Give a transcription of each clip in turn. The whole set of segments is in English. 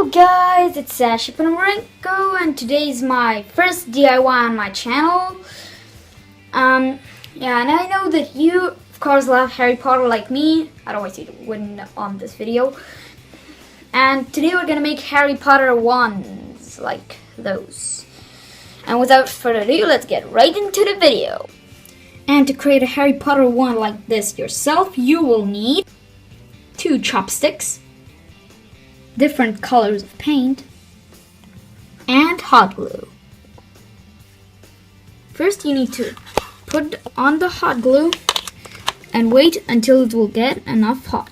Hello guys, it's Sasha and today is my first DIY on my channel. And I know that you, of course, love Harry Potter like me, otherwise you wouldn't on this video. And today we're gonna make Harry Potter wands, like those. And without further ado, let's get right into the video. And to create a Harry Potter wand like this yourself, you will need 2 chopsticks, different colors of paint, and hot glue. First you need to put on the hot glue and wait until it will get enough hot.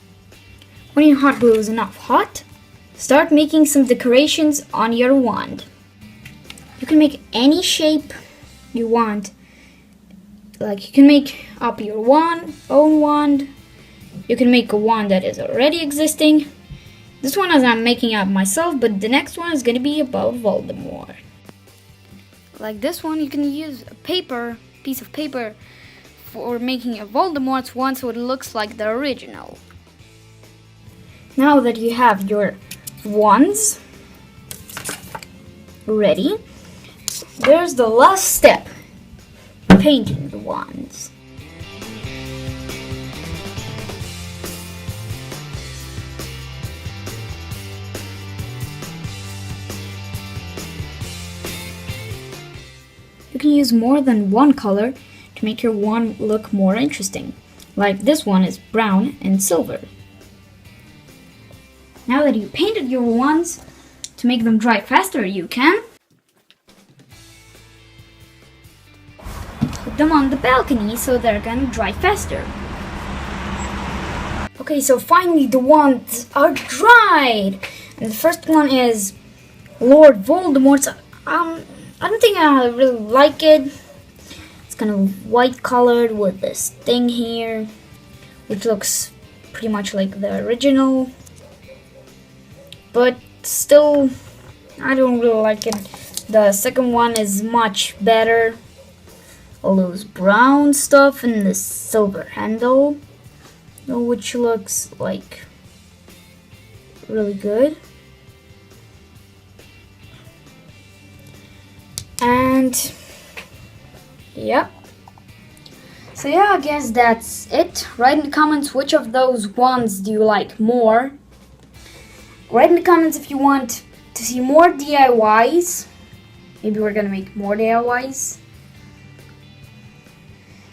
When your hot glue is enough hot, start making some decorations on your wand. You can make any shape you want. Like you can make up your own wand. You can make a wand that is already existing. This one is I'm making up myself, but the next one is going to be about Voldemort. Like this one, you can use a piece of paper for making a Voldemort's wand so it looks like the original. Now that you have your wands ready, there's the last step, painting the wands. You can use more than one color to make your wand look more interesting. Like this one is brown and silver. Now that you painted your wands, to make them dry faster, you can put them on the balcony so they're gonna dry faster. Okay, so finally the wands are dried. And the first one is Lord Voldemort's. I don't think I really like it. It's kind of white colored with this thing here, which looks pretty much like the original. But still, I don't really like it. The second one is much better. All those brown stuff and the silver handle, which looks like really good. And yep. So yeah, I guess that's it. Write in the comments which of those wands do you like more. Write in the comments if you want to see more DIYs. Maybe we're gonna make more DIYs.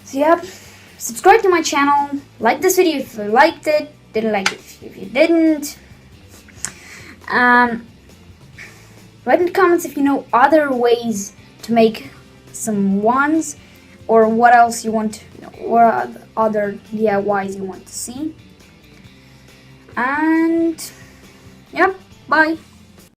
So yep, subscribe to my channel. Like this video if you liked it. Didn't like it if you didn't. Write in the comments if you know other ways to make some wands, or what else you want, or other DIYs you want to see. And yep, bye.